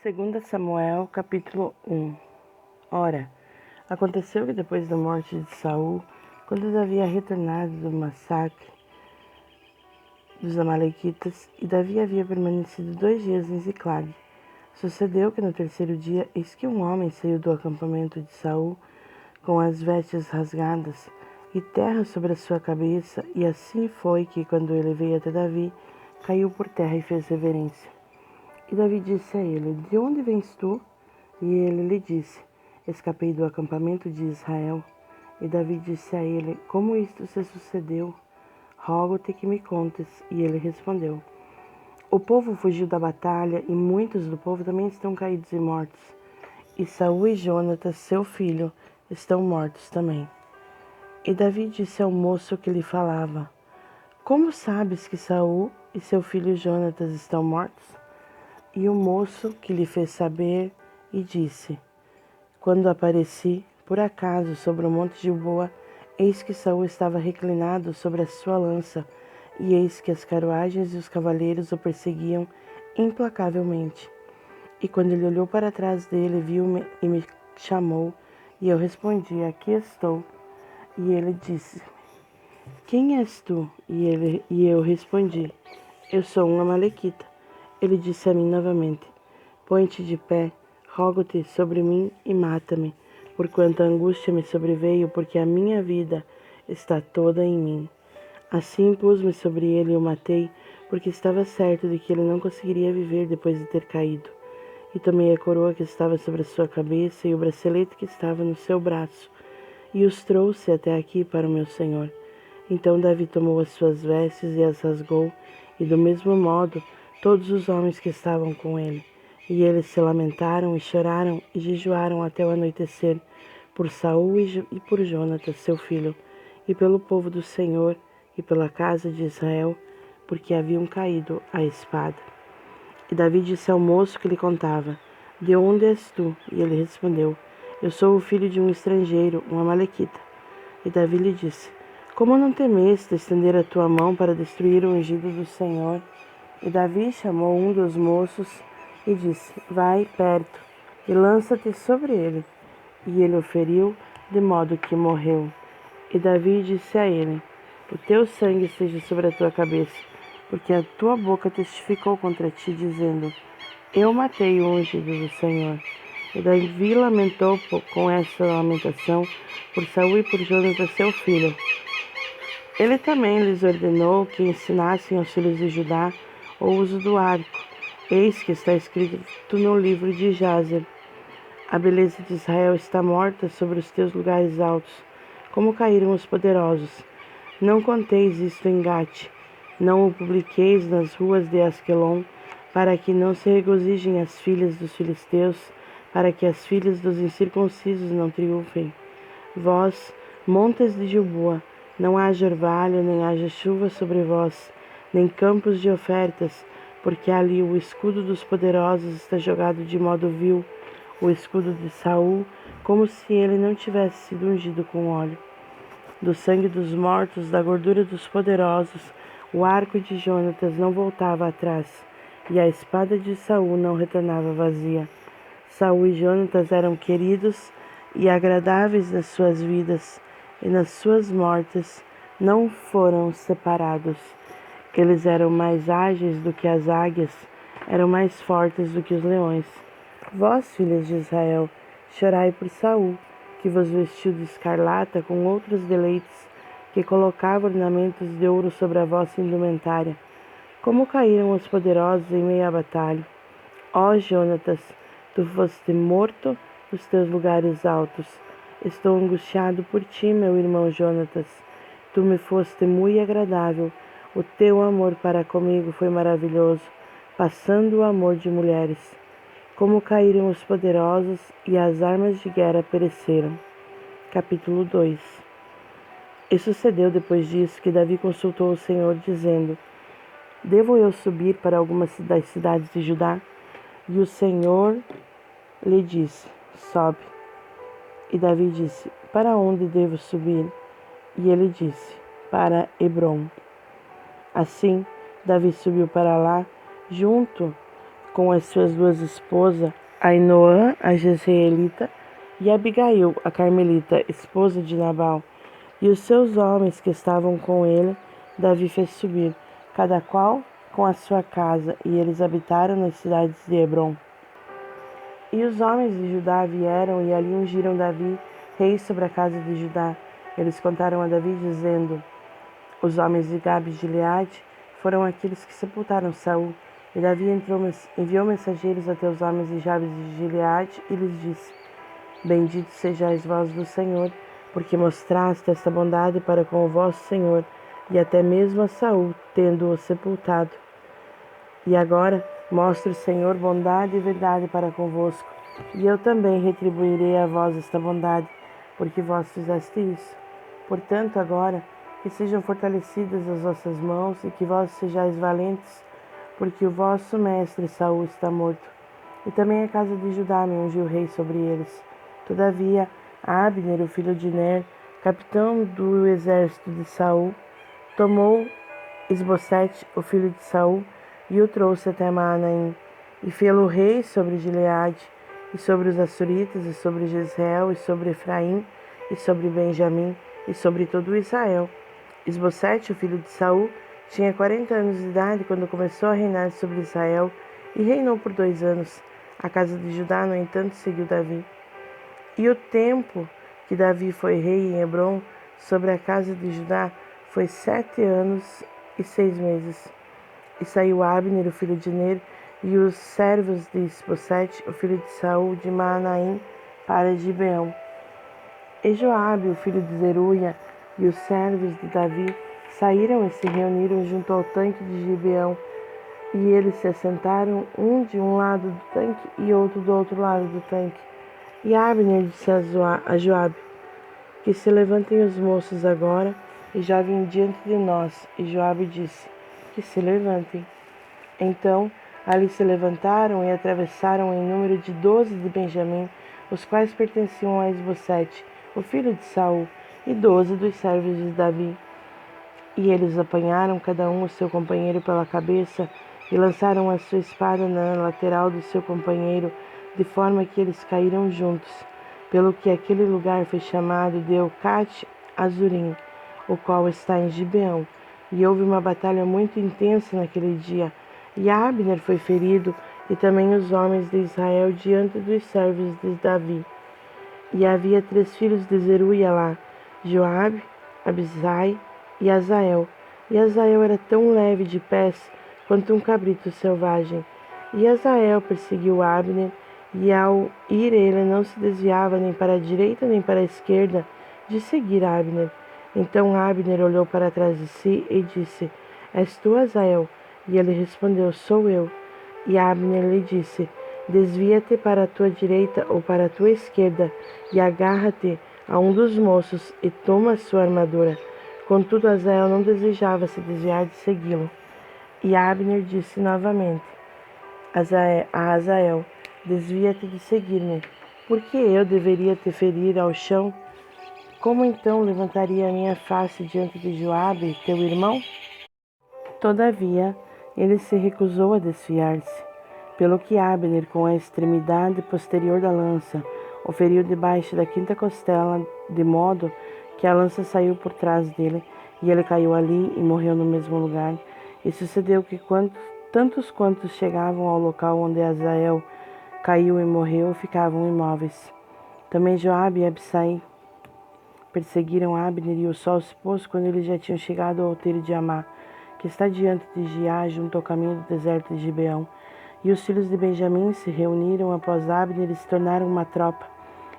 2 Samuel, capítulo 1. Ora, aconteceu que depois da morte de Saul, quando Davi havia retornado do massacre dos amalequitas, e Davi havia permanecido 2 dias em Ziclag, sucedeu que no terceiro dia, eis que um homem saiu do acampamento de Saul, com as vestes rasgadas, e terra sobre a sua cabeça, e assim foi que, quando ele veio até Davi, caiu por terra e fez reverência. E Davi disse a ele: De onde vens tu? E ele lhe disse: Escapei do acampamento de Israel. E Davi disse a ele: Como isto se sucedeu? Rogo-te que me contes. E ele respondeu: O povo fugiu da batalha, e muitos do povo também estão caídos e mortos. E Saul e Jonatas, seu filho, estão mortos também. E Davi disse ao moço que lhe falava: Como sabes que Saul e seu filho Jonatas estão mortos? E o moço que lhe fez saber e disse: Quando apareci, por acaso, sobre o monte Gilboa, eis que Saul estava reclinado sobre a sua lança, e eis que as carruagens e os cavaleiros o perseguiam implacavelmente. E quando ele olhou para trás dele, viu-me e me chamou, e eu respondi: Aqui estou. E ele disse: Quem és tu? E eu respondi: Eu sou um amalequita. Ele disse a mim novamente: Põe-te de pé, rogo-te sobre mim e mata-me, porquanto a angústia me sobreveio, porque a minha vida está toda em mim. Assim pus-me sobre ele e o matei, porque estava certo de que ele não conseguiria viver depois de ter caído. E tomei a coroa que estava sobre a sua cabeça e o bracelete que estava no seu braço, e os trouxe até aqui para o meu senhor. Então Davi tomou as suas vestes e as rasgou, e do mesmo modo todos os homens que estavam com ele. E eles se lamentaram e choraram e jejuaram até o anoitecer, por Saul e por Jonatas, seu filho, e pelo povo do Senhor e pela casa de Israel, porque haviam caído à espada. E Davi disse ao moço que lhe contava: De onde és tu? E ele respondeu: Eu sou o filho de um estrangeiro, um amalequita. E Davi lhe disse: Como não temeste estender a tua mão para destruir o ungido do Senhor? E Davi chamou um dos moços e disse: Vai perto e lança-te sobre ele. E ele o feriu, de modo que morreu. E Davi disse a ele: O teu sangue esteja sobre a tua cabeça, porque a tua boca testificou contra ti, dizendo: Eu matei o ungido do Senhor. E Davi lamentou com essa lamentação por Saul e por Jonatas, seu filho. Ele também lhes ordenou que ensinassem aos filhos de Judá o uso do arco. Eis que está escrito no livro de Jazer: A beleza de Israel está morta sobre os teus lugares altos, como caíram os poderosos. Não conteis isto em Gate, não o publiqueis nas ruas de Asquelon, para que não se regozijem as filhas dos filisteus, para que as filhas dos incircuncisos não triunfem. Vós, montes de Gilboa, não haja orvalho, nem haja chuva sobre vós, nem campos de ofertas, porque ali o escudo dos poderosos está jogado de modo vil, o escudo de Saul, como se ele não tivesse sido ungido com óleo. Do sangue dos mortos, da gordura dos poderosos, o arco de Jonatas não voltava atrás, e a espada de Saul não retornava vazia. Saul e Jonatas eram queridos e agradáveis nas suas vidas, e nas suas mortes não foram separados. Eles eram mais ágeis do que as águias, eram mais fortes do que os leões. Vós, filhas de Israel, chorai por Saul, que vos vestiu de escarlata com outros deleites, que colocava ornamentos de ouro sobre a vossa indumentária. Como caíram os poderosos em meio à batalha. Ó Jonatas, tu foste morto nos teus lugares altos. Estou angustiado por ti, meu irmão Jonatas. Tu me foste muito agradável. O teu amor para comigo foi maravilhoso, passando o amor de mulheres. Como caíram os poderosos e as armas de guerra pereceram. Capítulo 2. E sucedeu depois disso que Davi consultou o Senhor, dizendo: Devo eu subir para alguma das cidades de Judá? E o Senhor lhe disse: Sobe. E Davi disse: Para onde devo subir? E ele disse: Para Hebrom. Assim, Davi subiu para lá, junto com as suas duas esposas, Ainoã, a jezreelita, e Abigail, a carmelita, esposa de Nabal. E os seus homens que estavam com ele, Davi fez subir, cada qual com a sua casa, e eles habitaram nas cidades de Hebrom. E os homens de Judá vieram e ali ungiram Davi, rei sobre a casa de Judá. Eles contaram a Davi, dizendo: os homens de Gabe de Gileade foram aqueles que sepultaram Saul. E Davi enviou mensageiros a teus homens de Jabes de Gileade e lhes disse: bendito sejais vós do Senhor, porque mostraste esta bondade para com o vosso Senhor, e até mesmo a Saul, tendo-o sepultado. E agora mostre o Senhor bondade e verdade para convosco, e eu também retribuirei a vós esta bondade, porque vós fizeste isso. Portanto, agora, que sejam fortalecidas as vossas mãos, e que vós sejais valentes, porque o vosso mestre Saul está morto. E também a casa de Judá me ungiu rei sobre eles. Todavia, Abner, o filho de Ner, capitão do exército de Saul, tomou Isbosete, o filho de Saul, e o trouxe até Maanaim, e fê-lo rei sobre Gileade, e sobre os Assuritas, e sobre Jezreel, e sobre Efraim, e sobre Benjamim, e sobre todo Israel. Isbosete, o filho de Saul, tinha 40 anos de idade quando começou a reinar sobre Israel, e reinou por 2 anos. A casa de Judá, no entanto, seguiu Davi. E o tempo que Davi foi rei em Hebrom sobre a casa de Judá foi 7 anos e 6 meses. E saiu Abner, o filho de Ner, e os servos de Isbosete, o filho de Saul, de Maanaim, para Gibeão. E Joabe, o filho de Zeruia, e os servos de Davi saíram e se reuniram junto ao tanque de Gibeão, e eles se assentaram, um de um lado do tanque e outro do outro lado do tanque. E Abner disse a Joabe: que se levantem os moços agora e joguem diante de nós. E Joabe disse: que se levantem. Então ali se levantaram e atravessaram em número de 12 de Benjamim, os quais pertenciam a Isbosete, o filho de Saul, e 12 dos servos de Davi. E eles apanharam cada um o seu companheiro pela cabeça e lançaram a sua espada na lateral do seu companheiro, de forma que eles caíram juntos, pelo que aquele lugar foi chamado de Eucate Azurim, o qual está em Gibeão. E houve uma batalha muito intensa naquele dia, e Abner foi ferido, e também os homens de Israel diante dos servos de Davi. E havia 3 filhos de Zeruia lá, Joabe, Abisai e Azael. E Azael era tão leve de pés quanto um cabrito selvagem. E Azael perseguiu Abner, e ao ir ele não se desviava nem para a direita nem para a esquerda de seguir Abner. Então Abner olhou para trás de si e disse: és tu, Azael? E ele respondeu: sou eu. E Abner lhe disse: desvia-te para a tua direita ou para a tua esquerda, e agarra-te a um dos moços e toma a sua armadura. Contudo, Azael não desejava se desviar de segui-lo. E Abner disse novamente a Azael: desvia-te de seguir-me. Por que eu deveria te ferir ao chão? Como então levantaria a minha face diante de Joabe, teu irmão? Todavia, ele se recusou a desfiar-se, pelo que Abner, com a extremidade posterior da lança, o feriu debaixo da 5ª costela, de modo que a lança saiu por trás dele, e ele caiu ali e morreu no mesmo lugar. E sucedeu que tantos quantos chegavam ao local onde Azael caiu e morreu, ficavam imóveis. Também Joabe e Abisai perseguiram Abner, e o sol se pôs quando eles já tinham chegado ao outeiro de Amá, que está diante de Giá, junto ao caminho do deserto de Gibeão. E os filhos de Benjamim se reuniram após Abner e se tornaram uma tropa,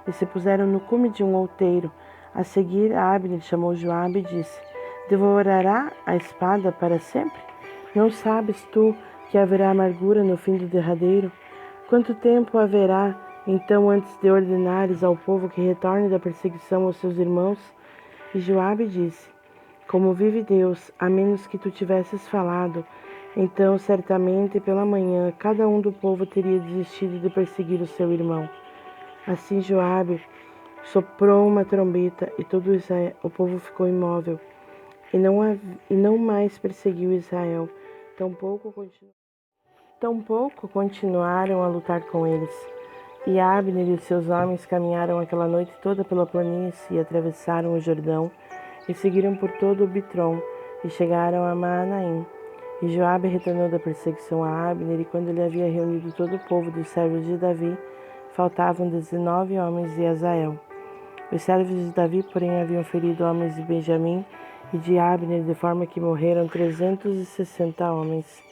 e se puseram no cume de um outeiro. A seguir, Abner chamou Joabe e disse: devorará a espada para sempre? Não sabes tu que haverá amargura no fim do derradeiro? Quanto tempo haverá, então, antes de ordenares ao povo que retorne da perseguição aos seus irmãos? E Joabe disse: como vive Deus, a menos que tu tivesses falado, então certamente pela manhã cada um do povo teria desistido de perseguir o seu irmão. Assim Joabe soprou uma trombeta, e todo o povo ficou imóvel, e não mais perseguiu Israel, tampouco continuou. Tampouco continuaram a lutar com eles. E Abner e os seus homens caminharam aquela noite toda pela planície e atravessaram o Jordão e seguiram por todo o Bitrom e chegaram a Maanaim. E Joabe retornou da perseguição a Abner, e quando ele havia reunido todo o povo dos servos de Davi, faltavam 19 homens de Azael. Os servos de Davi, porém, haviam ferido homens de Benjamim e de Abner, de forma que morreram 360 homens.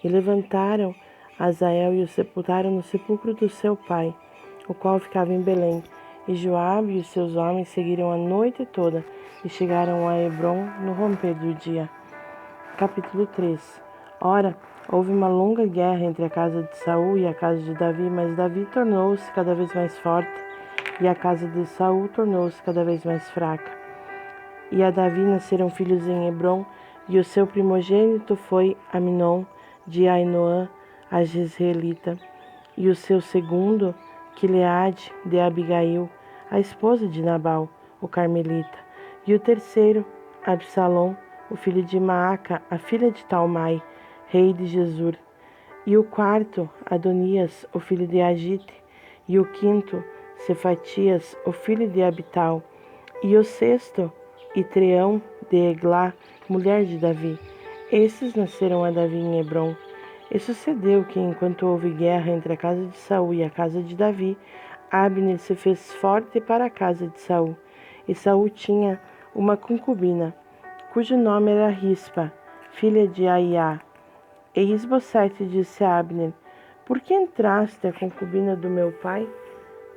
E levantaram Azael e o sepultaram no sepulcro do seu pai, o qual ficava em Belém. E Joabe e os seus homens seguiram a noite toda e chegaram a Hebrom no romper do dia. Capítulo 3. Ora, houve uma longa guerra entre a casa de Saul e a casa de Davi, mas Davi tornou-se cada vez mais forte e a casa de Saul tornou-se cada vez mais fraca. E a Davi nasceram filhos em Hebrom, e o seu primogênito foi Aminon, de Ainoã, a Jezreelita, e o seu segundo, Quileade, de Abigail, a esposa de Nabal, o Carmelita, e o terceiro, Absalom, o filho de Maaca, a filha de Talmai, rei de Gesur, e o quarto, Adonias, o filho de Agite, e o quinto, Cefatias, o filho de Abital, e o sexto, Itreão, de Eglá, mulher de Davi. Esses nasceram a Davi em Hebrom. E sucedeu que, enquanto houve guerra entre a casa de Saul e a casa de Davi, Abner se fez forte para a casa de Saul. E Saul tinha uma concubina, cujo nome era Rispa, filha de Aiá. E Isbosete disse a Abner: Por que entraste a concubina do meu pai?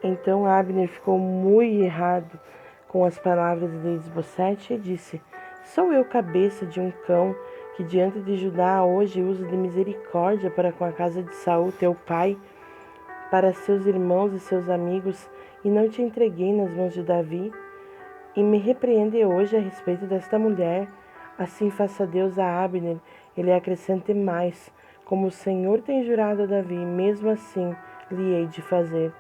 Então Abner ficou muito irado com as palavras de Isbosete e disse: Sou eu cabeça de um cão que diante de Judá hoje usa de misericórdia para com a casa de Saul, teu pai, para seus irmãos e seus amigos, e não te entreguei nas mãos de Davi? E me repreende hoje a respeito desta mulher. Assim faça Deus a Abner, ele acrescente mais, como o Senhor tem jurado a Davi, mesmo assim lhe hei de fazer,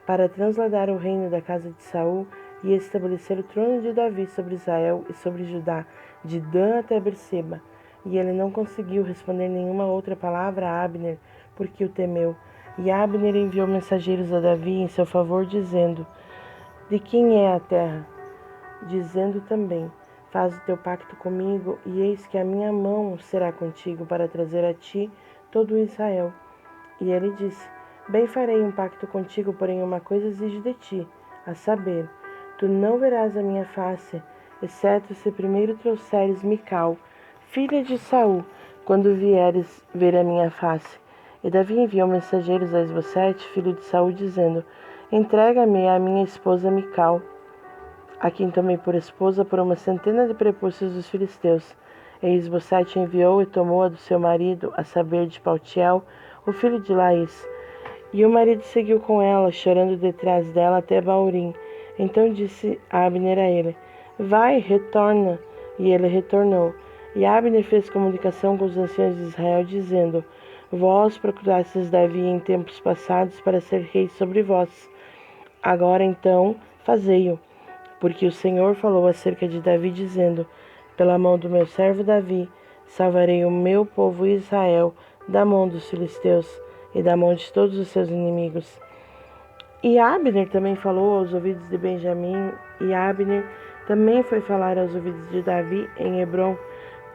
para transladar o reino da casa de Saul e estabelecer o trono de Davi sobre Israel e sobre Judá, de Dan até Berseba. E ele não conseguiu responder nenhuma outra palavra a Abner, porque o temeu. E Abner enviou mensageiros a Davi em seu favor, dizendo: De quem é a terra? Dizendo também: Faz o teu pacto comigo, e eis que a minha mão será contigo para trazer a ti todo Israel. E ele disse: Bem farei um pacto contigo, porém uma coisa exijo de ti, a saber, tu não verás a minha face, exceto se primeiro trouxeres Mical, filha de Saul, quando vieres ver a minha face. E Davi enviou mensageiros a Isbosete, filho de Saul, dizendo: Entrega-me a minha esposa Mical, a quem tomei por esposa por 100 de prepúcios dos filisteus. E Isbosete enviou e tomou a do seu marido, a saber, de Paltiel, o filho de Laís. E o marido seguiu com ela, chorando detrás dela até Baurim. Então disse Abner a ele: Vai, retorna. E ele retornou. E Abner fez comunicação com os anciãos de Israel, dizendo: Vós procurastes Davi em tempos passados para ser rei sobre vós. Agora então, fazei-o. Porque o Senhor falou acerca de Davi, dizendo: Pela mão do meu servo Davi, salvarei o meu povo Israel da mão dos filisteus e da mão de todos os seus inimigos. E Abner também falou aos ouvidos de Benjamim, e Abner também foi falar aos ouvidos de Davi em Hebrom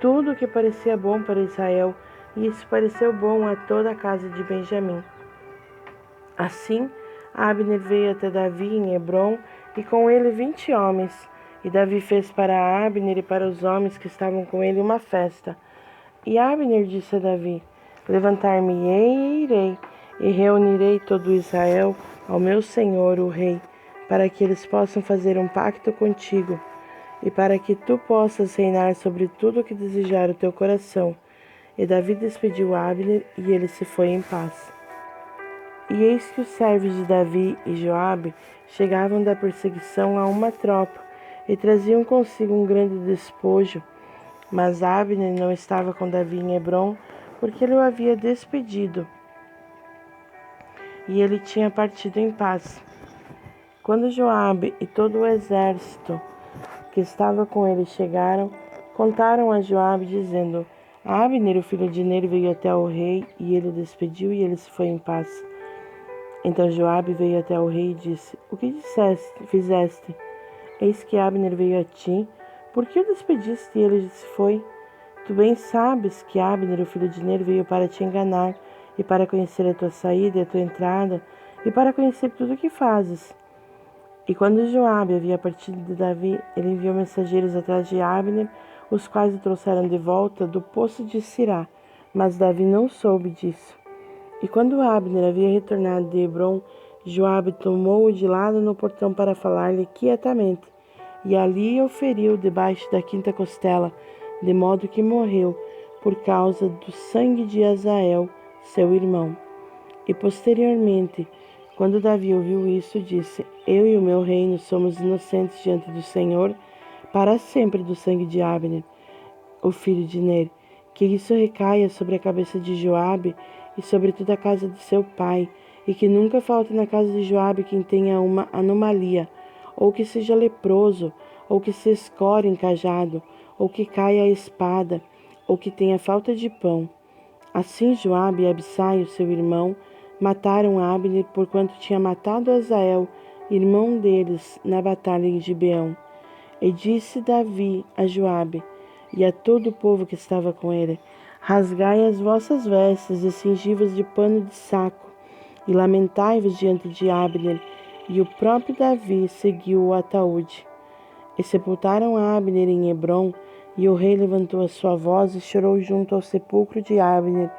tudo o que parecia bom para Israel, e isso pareceu bom a toda a casa de Benjamim. Assim, Abner veio até Davi em Hebrom, e com ele 20 homens. E Davi fez para Abner e para os homens que estavam com ele uma festa. E Abner disse a Davi: Levantar-me-ei e irei, e reunirei todo Israel ao meu senhor, o rei, para que eles possam fazer um pacto contigo, e para que tu possas reinar sobre tudo o que desejar o teu coração. E Davi despediu Abner, e ele se foi em paz. E eis que os servos de Davi e Joabe chegavam da perseguição a uma tropa, e traziam consigo um grande despojo. Mas Abner não estava com Davi em Hebrom, porque ele o havia despedido, e ele tinha partido em paz. Quando Joabe e todo o exército que estava com ele chegaram, contaram a Joabe, dizendo: Abner, o filho de Ner, veio até o rei, e ele o despediu, e ele se foi em paz. Então Joabe veio até o rei e disse: O que fizeste? Eis que Abner veio a ti. Por que o despediste e ele se foi? Tu bem sabes que Abner, o filho de Ner, veio para te enganar, e para conhecer a tua saída e a tua entrada, e para conhecer tudo o que fazes. E quando Joabe havia partido de Davi, ele enviou mensageiros atrás de Abner, os quais o trouxeram de volta do poço de Sirá. Mas Davi não soube disso. E quando Abner havia retornado de Hebrom, Joabe tomou-o de lado no portão para falar-lhe quietamente, e ali o feriu debaixo da quinta costela, de modo que morreu, por causa do sangue de Azael, seu irmão. E posteriormente, quando Davi ouviu isso, disse: Eu e o meu reino somos inocentes diante do Senhor para sempre do sangue de Abner, o filho de Ner. Que isso recaia sobre a cabeça de Joabe e sobre toda a casa de seu pai, e que nunca falte na casa de Joabe quem tenha uma anomalia, ou que seja leproso, ou que se escore em cajado, ou que caia a espada, ou que tenha falta de pão. Assim Joabe e Abissai, o seu irmão, mataram Abner, porquanto tinha matado Azael, irmão deles, na batalha em Gibeão. E disse Davi a Joabe e a todo o povo que estava com ele: Rasgai as vossas vestes e cingi-vos de pano de saco, e lamentai-vos diante de Abner. E o próprio Davi seguiu o ataúde. E sepultaram Abner em Hebrom, e o rei levantou a sua voz e chorou junto ao sepulcro de Abner,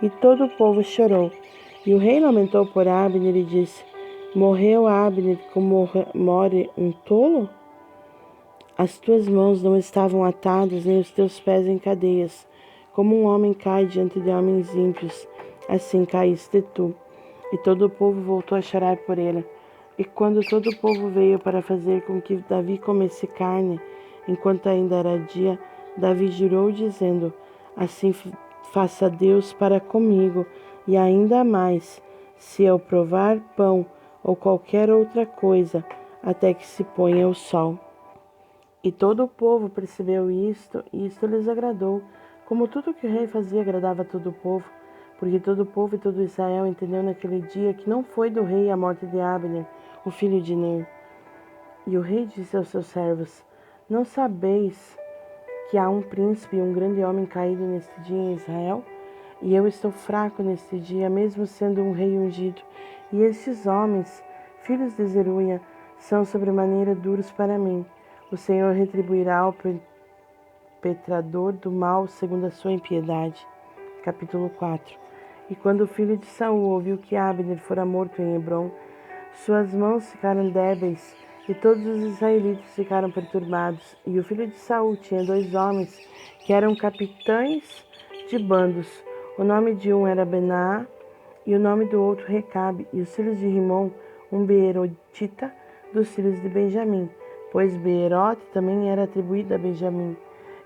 e todo o povo chorou. E o rei lamentou por Abner e disse: Morreu Abner como morre um tolo? As tuas mãos não estavam atadas, nem os teus pés em cadeias. Como um homem cai diante de homens ímpios, assim caíste tu. E todo o povo voltou a chorar por ele. E quando todo o povo veio para fazer com que Davi comesse carne, enquanto ainda era dia, Davi jurou, dizendo: Assim faça Deus para comigo, e ainda mais, se eu provar pão ou qualquer outra coisa, até que se ponha o sol. E todo o povo percebeu isto, e isto lhes agradou, como tudo que o rei fazia agradava a todo o povo, porque todo o povo e todo Israel entendeu naquele dia que não foi do rei a morte de Abner, o filho de Ner. E o rei disse aos seus servos: Não sabeis que há um príncipe e um grande homem caído neste dia em Israel? E eu estou fraco neste dia, mesmo sendo um rei ungido. E estes homens, filhos de Zeruia, são sobremaneira duros para mim. O Senhor retribuirá ao perpetrador do mal segundo a sua impiedade. Capítulo 4. E quando o filho de Saul ouviu que Abner fora morto em Hebrom, suas mãos ficaram débeis e todos os israelitas ficaram perturbados. E o filho de Saul tinha 2 homens que eram capitães de bandos. O nome de um era Bená e o nome do outro Recabe. E os filhos de Rimom, um beerotita dos filhos de Benjamim, pois Beerote também era atribuído a Benjamim.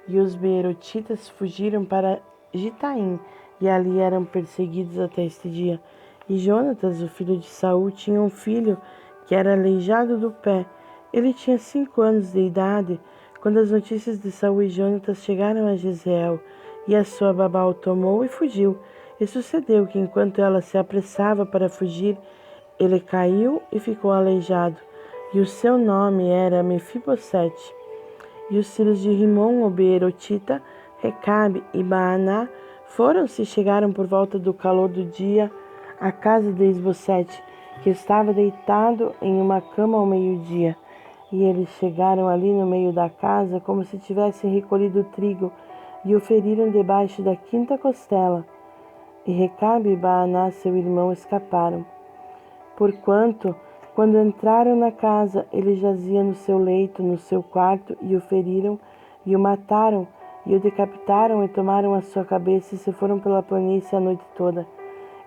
E os beerotitas fugiram para Gitaim, e ali eram perseguidos até este dia. E Jonatas, o filho de Saul, tinha um filho que era aleijado do pé. Ele tinha 5 anos de idade, quando as notícias de Saul e Jonatas chegaram a Jezreel, e a sua babá o tomou e fugiu. E sucedeu que, enquanto ela se apressava para fugir, ele caiu e ficou aleijado, e o seu nome era Mefibosete. E os filhos de Rimom, o beerotita, Recabe e Baaná, foram-se e chegaram por volta do calor do dia à casa de Isbosete, que estava deitado em uma cama ao meio-dia. E eles chegaram ali no meio da casa, como se tivessem recolhido trigo, e o feriram debaixo da quinta costela. E Recabe e Baaná, seu irmão, escaparam. Porquanto, quando entraram na casa, ele jazia no seu leito, no seu quarto, e o feriram, e o mataram, e o decapitaram, e tomaram a sua cabeça, e se foram pela planície a noite toda.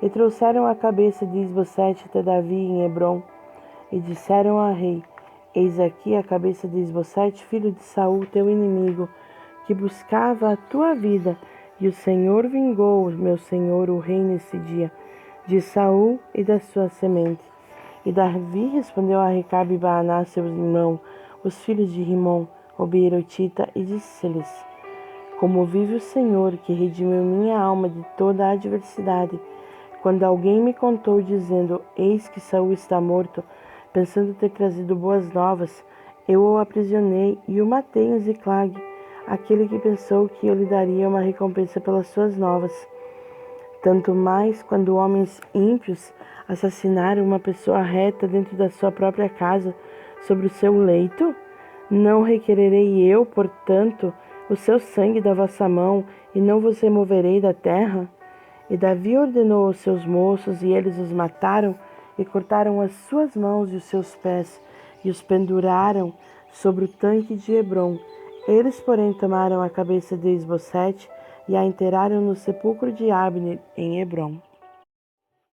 E trouxeram a cabeça de Isbosete até Davi em Hebrom, e disseram ao rei: Eis aqui a cabeça de Isbosete, filho de Saul, teu inimigo, que buscava a tua vida, e o Senhor vingou meu senhor o rei nesse dia, de Saul e da sua semente. E Davi respondeu a Recabe e Baaná, seus irmãos, os filhos de Rimom, o beerotita, e disse-lhes: Como vive o Senhor, que redimiu minha alma de toda a adversidade, quando alguém me contou dizendo, eis que Saul está morto, pensando ter trazido boas novas, eu o aprisionei e o matei em Ziclag, aquele que pensou que eu lhe daria uma recompensa pelas suas novas. Tanto mais quando homens ímpios assassinaram uma pessoa reta dentro da sua própria casa, sobre o seu leito? Não requererei eu, portanto, o seu sangue da vossa mão, e não vos removerei da terra? E Davi ordenou aos seus moços, e eles os mataram, e cortaram as suas mãos e os seus pés, e os penduraram sobre o tanque de Hebrom. Eles, porém, tomaram a cabeça de Isbosete, e a enterraram no sepulcro de Abner, em Hebrom.